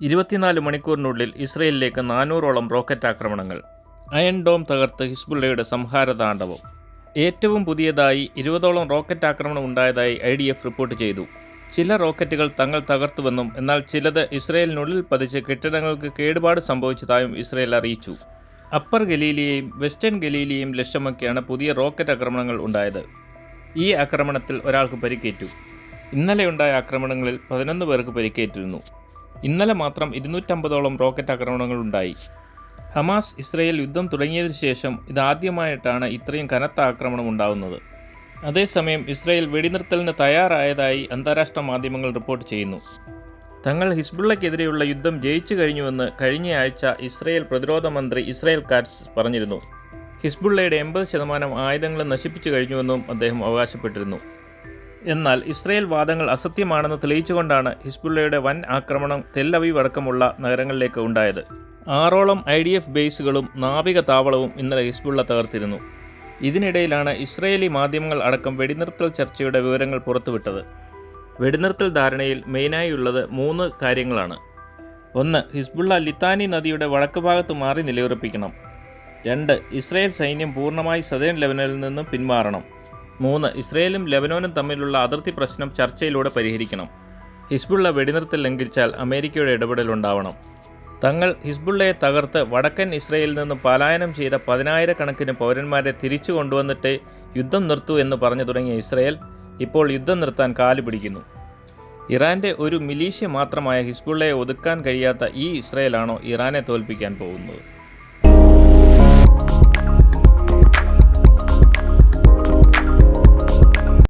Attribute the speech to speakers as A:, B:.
A: 24 മണിക്കൂറിനുള്ളിൽ ഇസ്രയേലിലേക്ക് 400ഓളം റോക്കറ്റ് ആക്രമണങ്ങൾ. Iron dome തകർത്ത് ഹിസ്ബുള്ളയുടെ സംഹാരതാണ്ഡവം. ഏറ്റവും പുതിയതായി 20ഓളം റോക്കറ്റ് ആക്രമണം ഉണ്ടായതായി IDF റിപ്പോർട്ട് ചെയ്തു. ചില റോക്കറ്റുകൾ തങ്ങൾ തകർത്തുവെന്നും എന്നാൽ ചിലത് ഇസ്രയേലിനുള്ളിൽ പതിച്ച് കെട്ടിടങ്ങൾക്ക് കേടുപാട് സംഭവിച്ചതായും ഇസ്രയേൽ അറിയിച്ചു. അപ്പർ ഗലീലിയെയും വെസ്റ്റേൺ ഗലീലിയെയും ലക്ഷ്യമാക്കിയാണ് പുതിയ റോക്കറ്റ് ആക്രമണങ്ങൾ ഉണ്ടായത്. ഈ ആക്രമണത്തിൽ ഒരാൾക്ക് പരിക്കേറ്റു. ഇന്നലെയുണ്ടായ ആക്രമണങ്ങളിൽ 11 പേർക്ക് പരിക്കേറ്റിരുന്നു. ഇന്നലെ മാത്രം 250ഓളം റോക്കറ്റ് ആക്രമണങ്ങൾ ഉണ്ടായി. ഹമാസ് ഇസ്രയേൽ യുദ്ധം തുടങ്ങിയതിനു ശേഷം ഇതാദ്യമായിട്ടാണ് ഇത്രയും കനത്ത ആക്രമണം ഉണ്ടാകുന്നത്. അതേസമയം ഇസ്രയേൽ വെടിനിർത്തലിന് തയ്യാറായതായി അന്താരാഷ്ട്ര മാധ്യമങ്ങൾ റിപ്പോർട്ട് ചെയ്യുന്നു. തങ്ങൾ ഹിസ്ബുള്ളയ്ക്കെതിരെയുള്ള യുദ്ധം ജയിച്ചു കഴിഞ്ഞുവെന്ന് കഴിഞ്ഞയാഴ്ച ഇസ്രയേൽ പ്രതിരോധ മന്ത്രി ഇസ്രായേൽ കാറ്റ്സ് പറഞ്ഞിരുന്നു. ഹിസ്ബുള്ളയുടെ 80% ആയുധങ്ങളും നശിപ്പിച്ചു കഴിഞ്ഞുവെന്നും അദ്ദേഹം അവകാശപ്പെട്ടിരുന്നു. എന്നാൽ ഇസ്രയേൽ വാദങ്ങൾ അസത്യമാണെന്ന് തെളിയിച്ചുകൊണ്ടാണ് ഹിസ്ബുള്ളയുടെ വൻ ആക്രമണം തെൽ അവീവ് അടക്കമുള്ള നഗരങ്ങളിലേക്ക് ഉണ്ടായത്. 6ഓളം IDF ബേസുകളും നാവിക താവളവും ഇന്നലെ ഹിസ്ബുള്ള തകർത്തിരുന്നു. ഇതിനിടയിലാണ് ഇസ്രയേലി മാധ്യമങ്ങൾ അടക്കം വെടിനിർത്തൽ ചർച്ചയുടെ വിവരങ്ങൾ പുറത്തുവിട്ടത്. വെടിനിർത്തൽ ധാരണയിൽ മെയിനായുള്ളത് 3 കാര്യങ്ങളാണ്. 1. ഹിസ്ബുള്ള ലിത്താനി നദിയുടെ വടക്ക് ഭാഗത്ത് മാറി നിലയുറപ്പിക്കണം. 2. ഇസ്രയേൽ സൈന്യം പൂർണ്ണമായി സദേൺ ലെബനനിൽ നിന്നും പിന്മാറണം. 3. ഇസ്രയേലും ലെബനോനും തമ്മിലുള്ള അതിർത്തി പ്രശ്നം ചർച്ചയിലൂടെ പരിഹരിക്കണം. ഹിസ്ബുള്ള വെടിനിർത്തൽ ലംഘിച്ചാൽ അമേരിക്കയുടെ ഇടപെടലുണ്ടാവണം. തങ്ങൾ ഹിസ്ബുള്ളയെ തകർത്ത് വടക്കൻ ഇസ്രയേലിൽ നിന്ന് പലായനം ചെയ്ത 10,000 പൗരന്മാരെ തിരിച്ചു കൊണ്ടുവന്നിട്ട് യുദ്ധം നിർത്തൂ എന്ന് പറഞ്ഞു തുടങ്ങിയ ഇസ്രയേൽ ഇപ്പോൾ യുദ്ധം നിർത്താൻ കാലു പിടിക്കുന്നു. ഇറാൻ്റെ ഒരു മിലീഷ്യ മാത്രമായ ഹിസ്ബുള്ളയെ ഒതുക്കാൻ കഴിയാത്ത ഈ ഇസ്രയേലാണോ ഇറാനെ തോൽപ്പിക്കാൻ പോകുന്നത്?